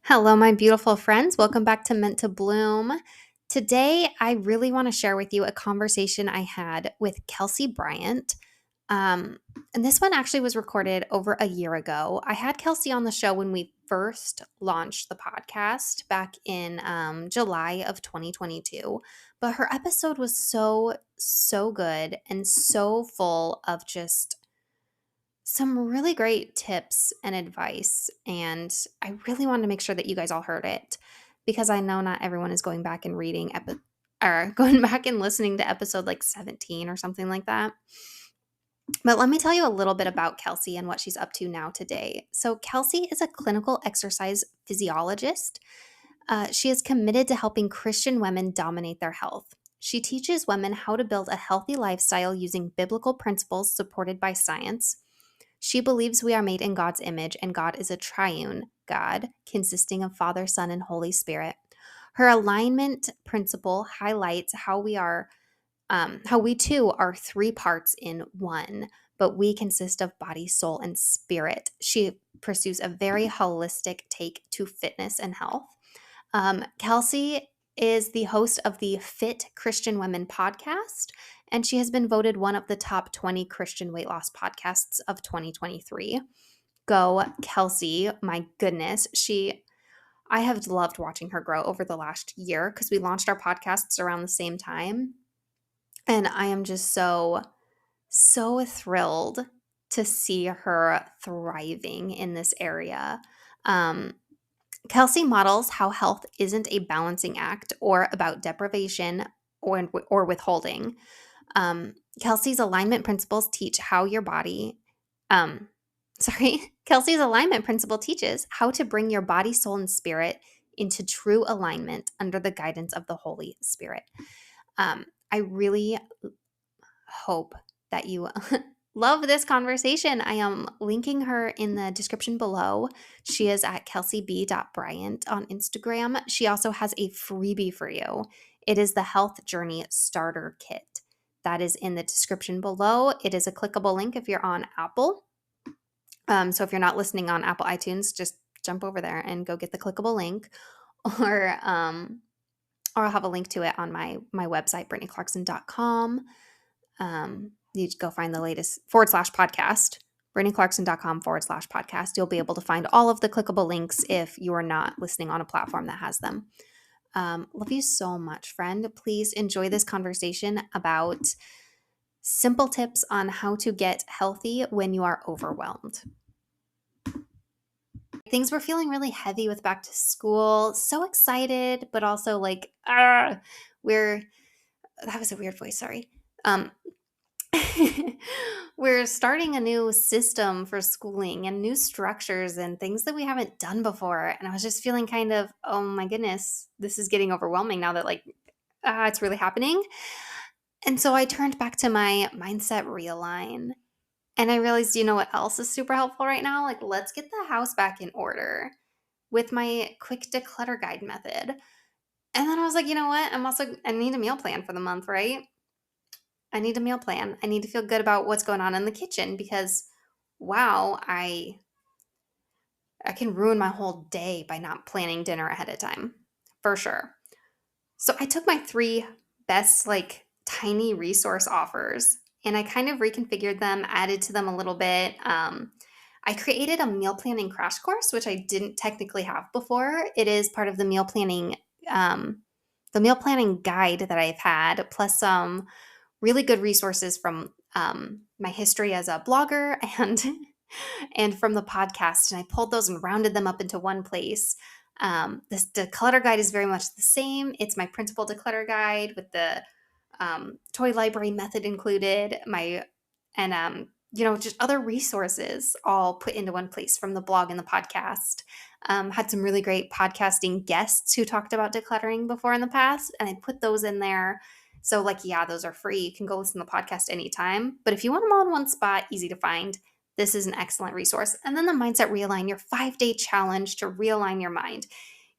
Hello, my beautiful friends. Welcome back to Meant to Bloom. Today, I really want to share with you a conversation I had with Kelsey Bryant. Um, and this one actually was recorded over a year ago. I had Kelsey on the show when we first launched the podcast back in July of 2022. But her episode was so good and so full of just some really great tips and advice. And I really wanted to make sure that you guys all heard it because I know not everyone is going back and or going back and listening to episode like 17 or something like that. But let me tell you a little bit about Kelsey and what she's up to now today. So, Kelsey is a clinical exercise physiologist. She is committed to helping Christian women dominate their health. She teaches women how to build a healthy lifestyle using biblical principles supported by science. She believes we are made in God's image and God is a triune God consisting of Father, Son, and Holy Spirit. Her alignment principle highlights how we too are three parts in one, but we consist of body, soul, and spirit. She pursues a very holistic take to fitness and health. Kelsey is the host of the Fit Christian Women podcast, and she has been voted one of the top 20 Christian weight loss podcasts of 2023. Go, Kelsey. My goodness. I have loved watching her grow over the last year because we launched our podcasts around the same time. And I am just so thrilled to see her thriving in this area. Kelsey models how health isn't a balancing act or about deprivation or withholding. Kelsey's alignment principles teach how your body, um, Kelsey's alignment principle teaches how to bring your body, soul, and spirit into true alignment under the guidance of the Holy Spirit. I really hope that you love this conversation. I am linking her in the description below. She is at kelseyb.bryant on Instagram. She also has a freebie for you. It is the Health Journey Starter Kit. That is in the description below. It is a clickable link if you're on Apple. So if you're not listening on Apple iTunes, just jump over there and go get the clickable link. Or I'll have a link to it on my website, brittanyclarkson.com. You go find the latest /podcast, brittanyclarkson.com/podcast. You'll be able to find all of the clickable links if you are not listening on a platform that has them. Love you so much, friend. Please enjoy this conversation about simple tips on how to get healthy when you are overwhelmed. Things were feeling really heavy with back to school. So excited, but also like, that was a weird voice, sorry. We're starting a new system for schooling and new structures and things that we haven't done before. And I was just feeling kind of, oh my goodness, this is getting overwhelming now that it's really happening. And so I turned back to my mindset realign. And I realized, you know what else is super helpful right now? Like, let's get the house back in order with my quick declutter guide method. And then I was like, you know what? I need a meal plan for the month, right? I need a meal plan. I need to feel good about what's going on in the kitchen because, wow, I can ruin my whole day by not planning dinner ahead of time, for sure. So I took my 3 best tiny resource offers and I kind of reconfigured them, added to them a little bit. I created a meal planning crash course, which I didn't technically have before. It is part of the meal planning guide that I've had, plus some really good resources from my history as a blogger and from the podcast. And I pulled those and rounded them up into one place. This declutter guide is very much the same. It's my principal declutter guide with the toy library method included, just other resources all put into one place from the blog and the podcast. Had some really great podcasting guests who talked about decluttering before in the past, and I put those in there. So those are free. You can go listen to the podcast anytime. But if you want them all in one spot, easy to find, this is an excellent resource. And then the Mindset Realign, your 5-day challenge to realign your mind,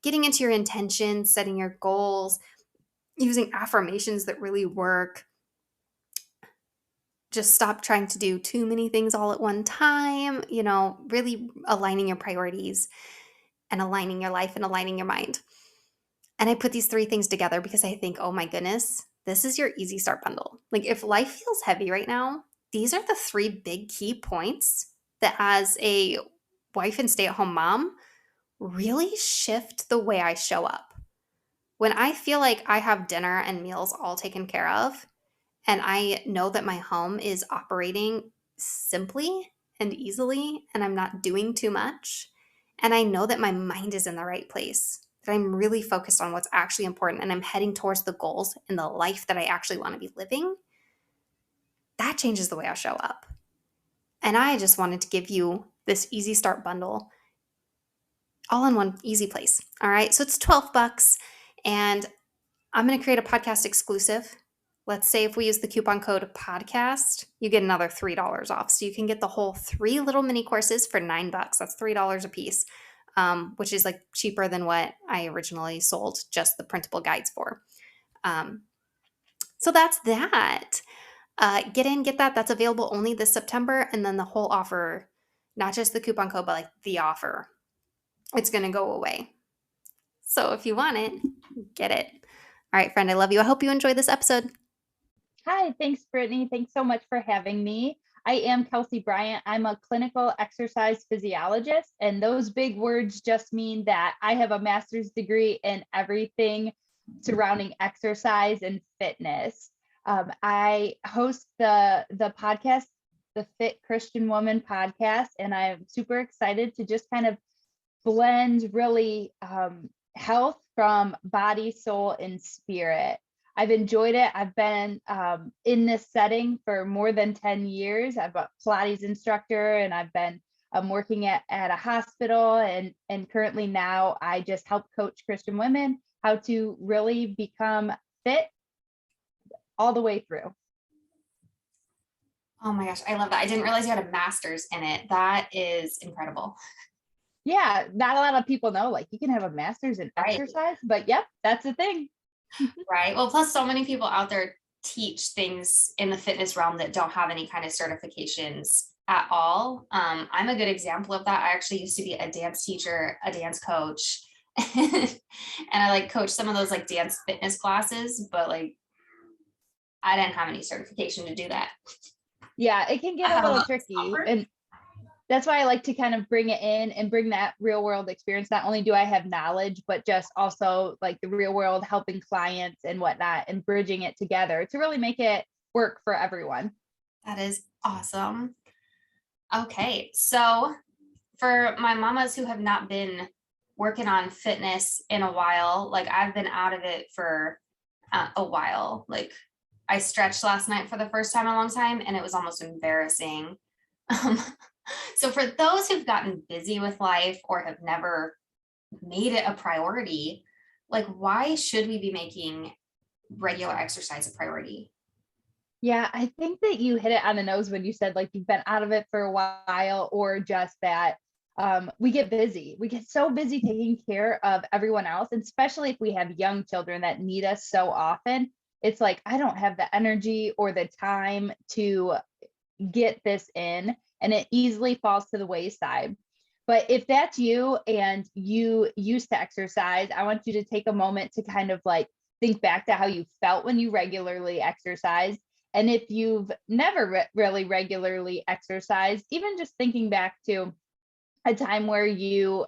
getting into your intentions, setting your goals, using affirmations that really work. Just stop trying to do too many things all at one time, really aligning your priorities. and aligning your life and aligning your mind. And I put these 3 things together because I think, oh my goodness, this is your easy start bundle. Like if life feels heavy right now, these are the 3 big key points that as a wife and stay-at-home mom really shift the way I show up. When I feel like I have dinner and meals all taken care of, and I know that my home is operating simply and easily, and I'm not doing too much, and I know that my mind is in the right place, that I'm really focused on what's actually important, and I'm heading towards the goals and the life that I actually want to be living, that changes the way I show up. And I just wanted to give you this easy start bundle all in one easy place. All right. So it's $12 and I'm going to create a podcast exclusive. Let's say if we use the coupon code podcast, you get another $3 off. So you can get the whole 3 little mini courses for $9. That's $3 a piece, which is like cheaper than what I originally sold just the printable guides for. So that's that. Get in, get that. That's available only this September. And then the whole offer, not just the coupon code, but like the offer, it's going to go away. So if you want it, get it. All right, friend, I love you. I hope you enjoyed this episode. Hi, thanks, Brittany. Thanks so much for having me. I am Kelsey Bryant. I'm a clinical exercise physiologist, and those big words just mean that I have a master's degree in everything surrounding exercise and fitness. I host the podcast, the Fit Christian Woman podcast, and I'm super excited to just kind of blend really health from body, soul, and spirit. I've enjoyed it. I've been in this setting for more than 10 years. I'm a Pilates instructor and I've been working at a hospital and currently now I just help coach Christian women how to really become fit all the way through. Oh my gosh, I love that. I didn't realize you had a master's in it. That is incredible. Yeah, not a lot of people know, like you can have a master's in Right. exercise, but yep, that's the thing. Right. Well, plus so many people out there teach things in the fitness realm that don't have any kind of certifications at all. I'm a good example of that. I actually used to be a dance teacher, a dance coach, and I like coach some of those like dance fitness classes, but like I didn't have any certification to do that. Yeah, it can get a little tricky. And that's why I like to kind of bring it in and bring that real world experience. Not only do I have knowledge, but just also like the real world helping clients and whatnot and bridging it together to really make it work for everyone. That is awesome. Okay. So for my mamas who have not been working on fitness in a while, like I've been out of it for a while. Like I stretched last night for the first time in a long time and it was almost embarrassing. So for those who've gotten busy with life or have never made it a priority, like why should we be making regular exercise a priority? Yeah, I think that you hit it on the nose when you said like you've been out of it for a while, or just that we get busy. We get so busy taking care of everyone else, and especially if we have young children that need us so often. It's like, I don't have the energy or the time to get this in, and it easily falls to the wayside. But if that's you and you used to exercise, I want you to take a moment to kind of like think back to how you felt when you regularly exercised. And if you've never really regularly exercised, even just thinking back to a time where you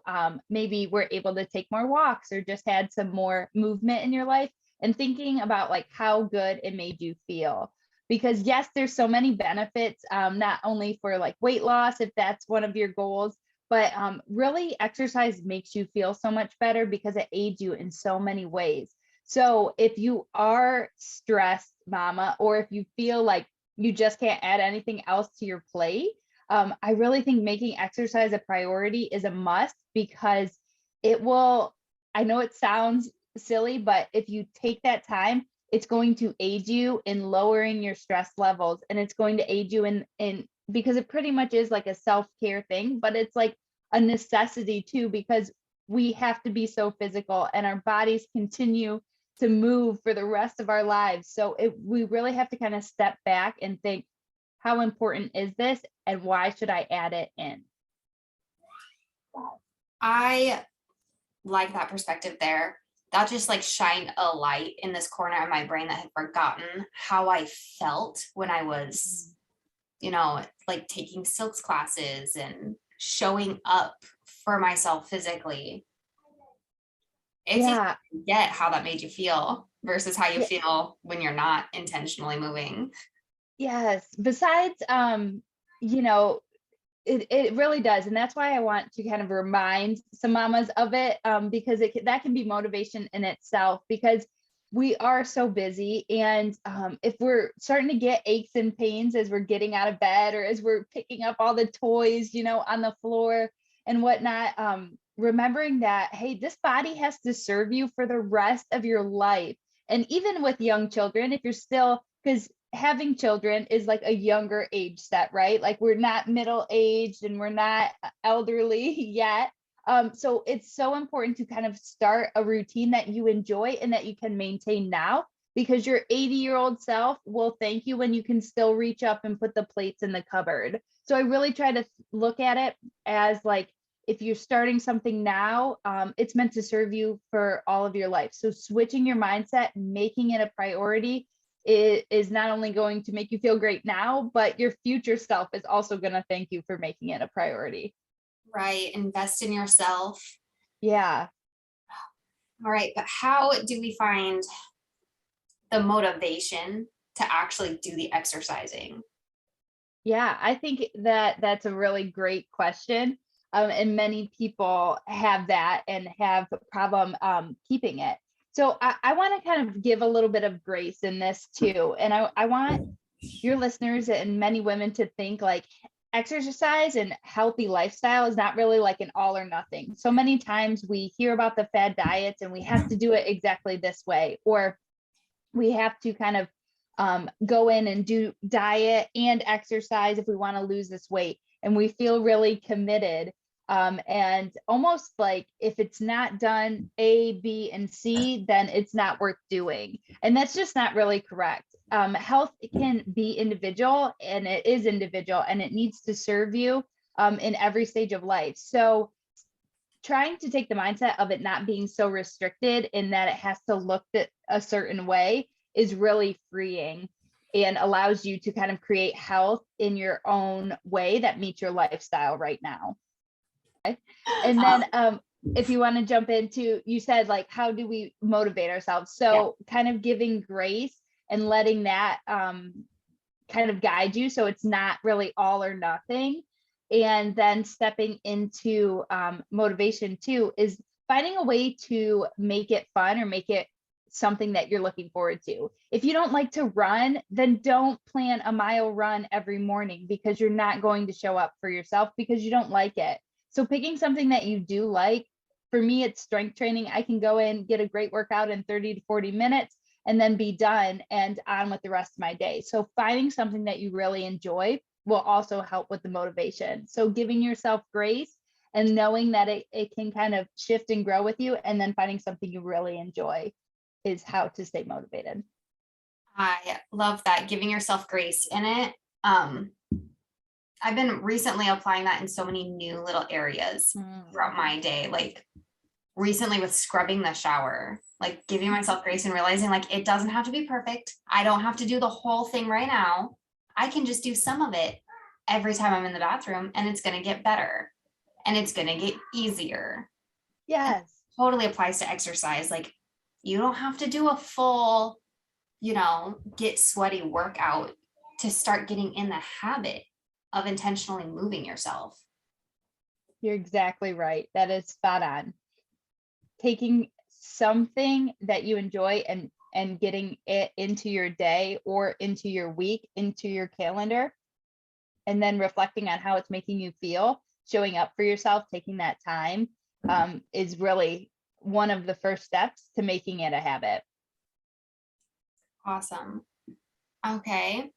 maybe were able to take more walks or just had some more movement in your life, and thinking about like how good it made you feel. Because yes, there's so many benefits, not only for like weight loss, if that's one of your goals, but really exercise makes you feel so much better because it aids you in so many ways. So if you are stressed, mama, or if you feel like you just can't add anything else to your plate, I really think making exercise a priority is a must, because it will, I know it sounds silly, but if you take that time, it's going to aid you in lowering your stress levels, and it's going to aid you in because it pretty much is like a self-care thing, but it's like a necessity too, because we have to be so physical and our bodies continue to move for the rest of our lives. So we really have to kind of step back and think, how important is this and why should I add it in? I like that perspective there. That just like shined a light in this corner of my brain that had forgotten how I felt when I was, like taking silks classes and showing up for myself physically. It's easy Yeah. to forget how that made you feel versus how you Yeah. feel when you're not intentionally moving. Yes. Besides, you know, it really does. And that's why I want to kind of remind some mamas of it, because that can be motivation in itself, because we are so busy. And if we're starting to get aches and pains as we're getting out of bed or as we're picking up all the toys, on the floor and whatnot, remembering that, hey, this body has to serve you for the rest of your life. And even with young children, if you're still, because having children is like a younger age set, right? Like we're not middle aged and we're not elderly yet. So it's so important to kind of start a routine that you enjoy and that you can maintain now, because your 80-year-old self will thank you when you can still reach up and put the plates in the cupboard. So I really try to look at it as like, if you're starting something now, it's meant to serve you for all of your life. So switching your mindset, making it a priority, it is not only going to make you feel great now, but your future self is also going to thank you for making it a priority. Right. Invest in yourself. Yeah. All right. But how do we find the motivation to actually do the exercising? Yeah. I think that that's a really great question. And many people have that and have a problem keeping it. So I want to kind of give a little bit of grace in this too. And I want your listeners and many women to think like exercise and healthy lifestyle is not really like an all or nothing. So many times we hear about the fad diets and we have to do it exactly this way, or we have to kind of go in and do diet and exercise if we want to lose this weight. And we feel really committed. And almost like if it's not done A, B, and C, then it's not worth doing. And that's just not really correct. Health can be individual, and it is individual, and it needs to serve you in every stage of life. So trying to take the mindset of it not being so restricted in that it has to look a certain way is really freeing and allows you to kind of create health in your own way that meets your lifestyle right now. And then if you want to jump into, you said like, how do we motivate ourselves? Yeah. So kind of giving grace and letting that kind of guide you, so it's not really all or nothing. And then stepping into motivation too is finding a way to make it fun or make it something that you're looking forward to. If you don't like to run, then don't plan a mile run every morning, because you're not going to show up for yourself because you don't like it. So picking something that you do like, for me, it's strength training. I can go in, get a great workout in 30 to 40 minutes and then be done and on with the rest of my day. So finding something that you really enjoy will also help with the motivation. So giving yourself grace and knowing that it can kind of shift and grow with you, and then finding something you really enjoy is how to stay motivated. I love that, giving yourself grace in it. I've been recently applying that in so many new little areas throughout my day, like recently with scrubbing the shower, like giving myself grace and realizing like it doesn't have to be perfect. I don't have to do the whole thing right now. I can just do some of it every time I'm in the bathroom, and it's going to get better and it's going to get easier. And Yes. totally applies to exercise. Like you don't have to do a full, get sweaty workout to start getting in the habit of intentionally moving yourself. You're exactly right. That is spot on. Taking something that you enjoy and getting it into your day or into your week, into your calendar, and then reflecting on how it's making you feel, showing up for yourself, taking that time, is really one of the first steps to making it a habit. Awesome. Okay.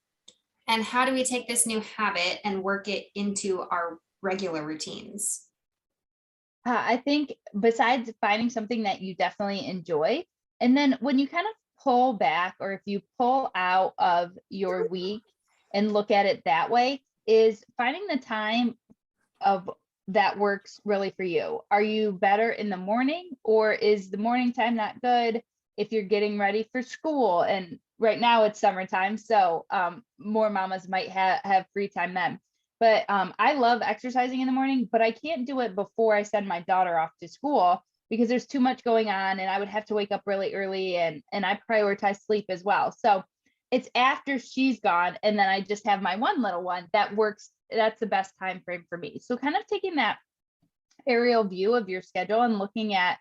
And how do we take this new habit and work it into our regular routines? I think besides finding something that you definitely enjoy, and then when you kind of pull back, or if you pull out of your week and look at it that way, is finding the time of that works really for you. Are you better in the morning, or is the morning time not good if you're getting ready for school? And right now it's summertime, so more mamas might have free time then. But I love exercising in the morning, but I can't do it before I send my daughter off to school because there's too much going on and I would have to wake up really early, and I prioritize sleep as well. So it's after she's gone and then I just have my one little one that works. That's the best time frame for me. So kind of taking that aerial view of your schedule and looking at,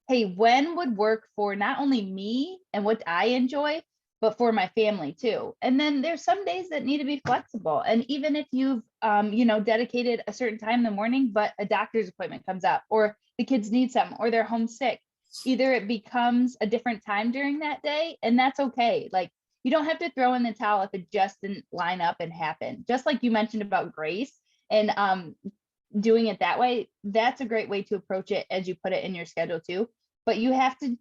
hey, when would work for not only me and what I enjoy, but for my family too. And then there's some days that need to be flexible. And even if you've, dedicated a certain time in the morning, but a doctor's appointment comes up, or the kids need some, or they're homesick, either it becomes a different time during that day, and that's okay. Like, you don't have to throw in the towel if it just didn't line up and happen. Just like you mentioned about grace and doing it that way, that's a great way to approach it as you put it in your schedule too. But you have to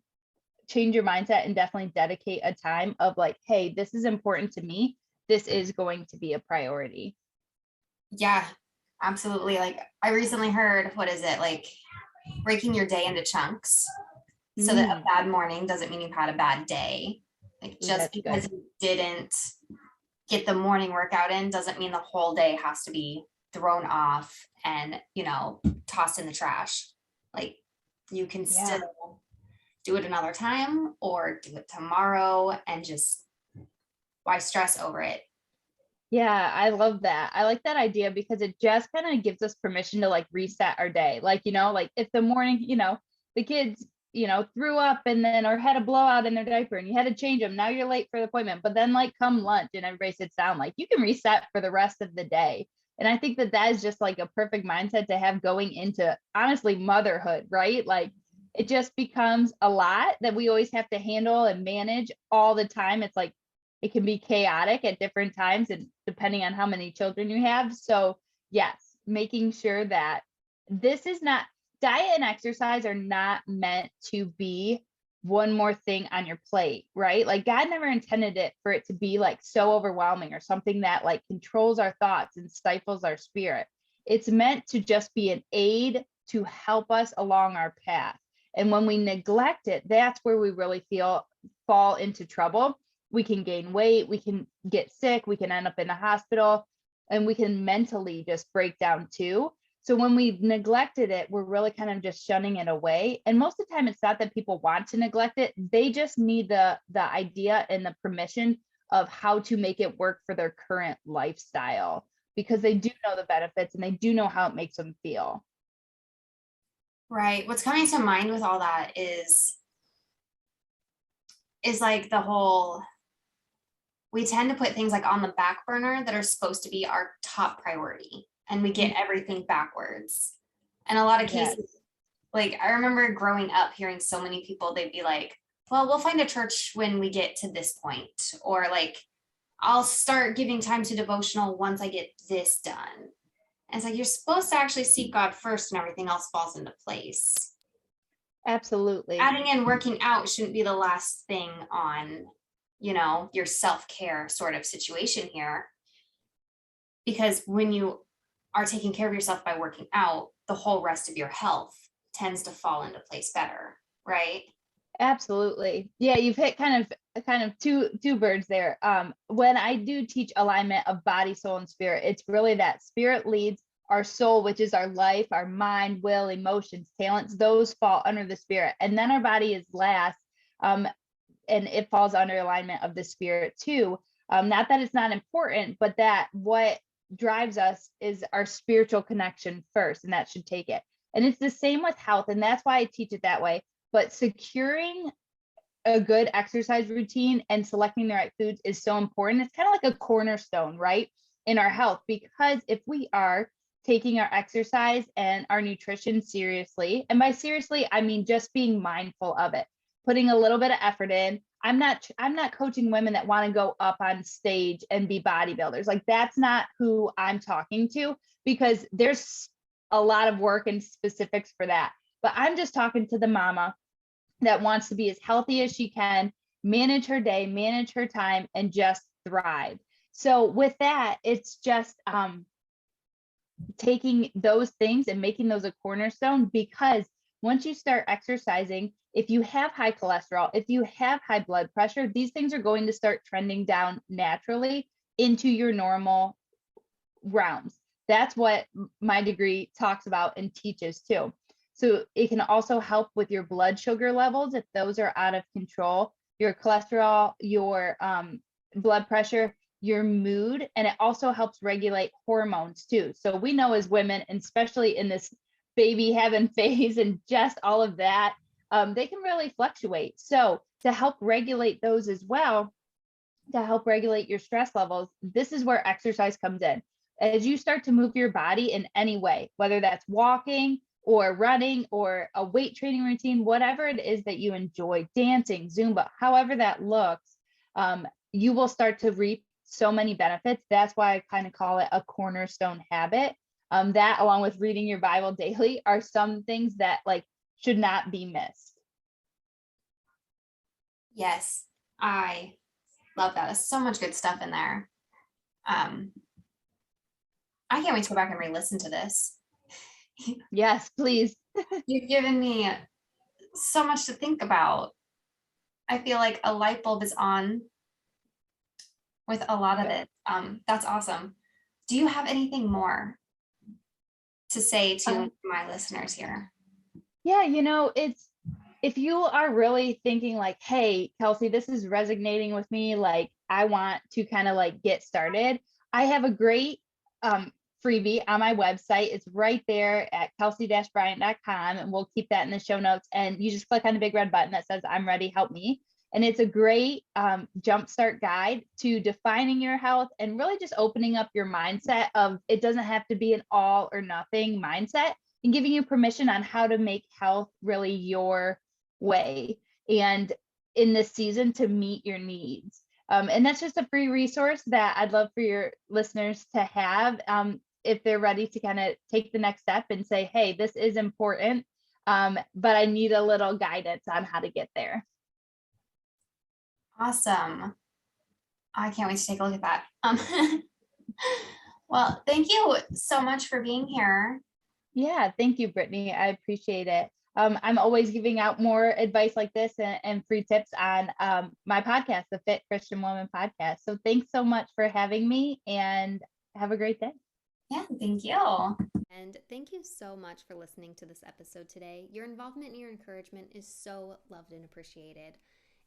change your mindset and definitely dedicate a time of like, hey, this is important to me. This is going to be a priority. Yeah, absolutely. Like I recently heard, what is it? Like breaking your day into chunks so that a Mm, bad morning doesn't mean you've had a bad day. Like ooh, just that's because good. you didn't get the morning workout in doesn't mean the whole day has to be thrown off and, tossed in the trash. Like you can Yeah. still do it another time or do it tomorrow and just why stress over it? Yeah, I love that. I like that idea because it just kind of gives us permission to like reset our day. Like, like if the morning, the kids, threw up and then or had a blowout in their diaper and you had to change them. Now you're late for the appointment. But then like come lunch and everybody sits down, like you can reset for the rest of the day. And I think that that is just like a perfect mindset to have going into honestly motherhood, right? Like it just becomes a lot that we always have to handle and manage all the time. It's like it can be chaotic at different times and depending on how many children you have. So, yes, making sure that this is not diet and exercise are not meant to be one more thing on your plate, right? Like God never intended it for it to be like so overwhelming or something that like controls our thoughts and stifles our spirit. It's meant to just be an aid to help us along our path. And when we neglect it, that's where we really fall into trouble. We can gain weight, we can get sick, we can end up in the hospital, and we can mentally just break down too. So when we've neglected it, we're really kind of just shunning it away. And most of the time it's not that people want to neglect it. They just need the idea and the permission of how to make it work for their current lifestyle because they do know the benefits and they do know how it makes them feel. Right. What's coming to mind with all that is like the whole we tend to put things like on the back burner that are supposed to be our top priority and we get Mm, everything backwards. In a lot of yes, cases, like I remember growing up hearing so many people, they'd be like, well, we'll find a church when we get to this point, or like, I'll start giving time to devotional once I get this done. And it's like, you're supposed to actually seek God first and everything else falls into place. absolutely. Adding in working out shouldn't be the last thing on, your self-care sort of situation here. Because when you are taking care of yourself by working out, the whole rest of your health tends to fall into place better, right? Absolutely. Yeah, you've hit kind of two birds there. When I do teach alignment of body, soul, and spirit, it's really that spirit leads our soul, which is our life, our mind, will, emotions, talents, those fall under the spirit. And then our body is last. And it falls under alignment of the spirit too. Not that it's not important, but that what drives us is our spiritual connection first, and that should take it. And it's the same with health, and that's why I teach it that way. But securing a good exercise routine and selecting the right foods is so important. It's kind of like a cornerstone, right, in our health, because if we are taking our exercise and our nutrition seriously, and by seriously, I mean just being mindful of it, putting a little bit of effort in. I'm not coaching women that want to go up on stage and be bodybuilders. Like that's not who I'm talking to because there's a lot of work and specifics for that. But I'm just talking to the mama that wants to be as healthy as she can, manage her day, manage her time, and just thrive. So with that, it's just taking those things and making those a cornerstone, because once you start exercising, if you have high cholesterol, if you have high blood pressure, these things are going to start trending down naturally into your normal realms. That's what my degree talks about and teaches too. So it can also help with your blood sugar levels if those are out of control, your cholesterol, your blood pressure, your mood, and it also helps regulate hormones too. So we know as women, and especially in this baby having phase and just all of that, they can really fluctuate. So to help regulate those as well, to help regulate your stress levels, this is where exercise comes in. As you start to move your body in any way, whether that's walking or running or a weight training routine, whatever it is that you enjoy, dancing, Zumba, however that looks, you will start to reap so many benefits. That's why I kind of call it a cornerstone habit. That, along with reading your Bible daily, are some things that like should not be missed. Yes, I love that. There's so much good stuff in there. Um, I can't wait to go back and re-listen to this. Yes, please. You've given me so much to think about. I feel like a light bulb is on with a lot of Good. it. That's awesome. Do you have anything more to say to Um, my listeners here? Yeah, it's if you are really thinking like, hey, Kelsey, this is resonating with me, like I want to kind of like get started. I have a great freebie on my website. It's right there at kelsey-bryant.com, and we'll keep that in the show notes. And you just click on the big red button that says I'm ready, help me. And it's a great jumpstart guide to defining your health and really just opening up your mindset of it doesn't have to be an all or nothing mindset, and giving you permission on how to make health really your way and in this season to meet your needs. And that's just a free resource that I'd love for your listeners to have if they're ready to kind of take the next step and say, hey, this is important, but I need a little guidance on how to get there. Awesome. I can't wait to take a look at that. Well, thank you so much for being here. Yeah, thank you, Brittany. I appreciate it. I'm always giving out more advice like this and free tips on my podcast, the Fit Christian Woman Podcast. So thanks so much for having me, and have a great day. Yeah, thank you. And thank you so much for listening to this episode today. Your involvement and your encouragement is so loved and appreciated.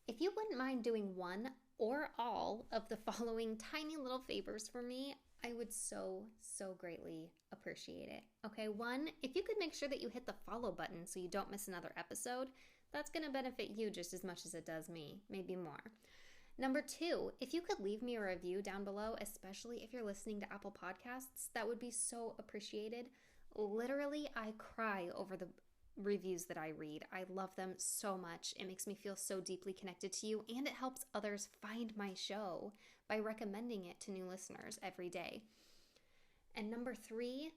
If you wouldn't mind doing one or all of the following tiny little favors for me, I would so, so greatly appreciate it. Okay, one, if you could make sure that you hit the follow button so you don't miss another episode, that's going to benefit you just as much as it does me, maybe more. Number two, if you could leave me a review down below, especially if you're listening to Apple Podcasts, that would be so appreciated. Literally, I cry over the reviews that I read. I love them so much. It makes me feel so deeply connected to you, and it helps others find my show by recommending it to new listeners every day. And number three,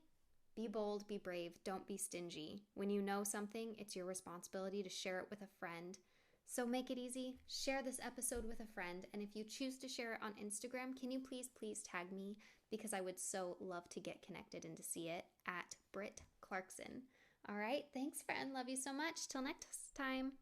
be bold, be brave, don't be stingy. When you know something, it's your responsibility to share it with a friend. So make it easy, share this episode with a friend, and if you choose to share it on Instagram, can you please tag me, because I would so love to get connected and to see it, at Britt Clarkson. All right, thanks friend, love you so much. Till next time.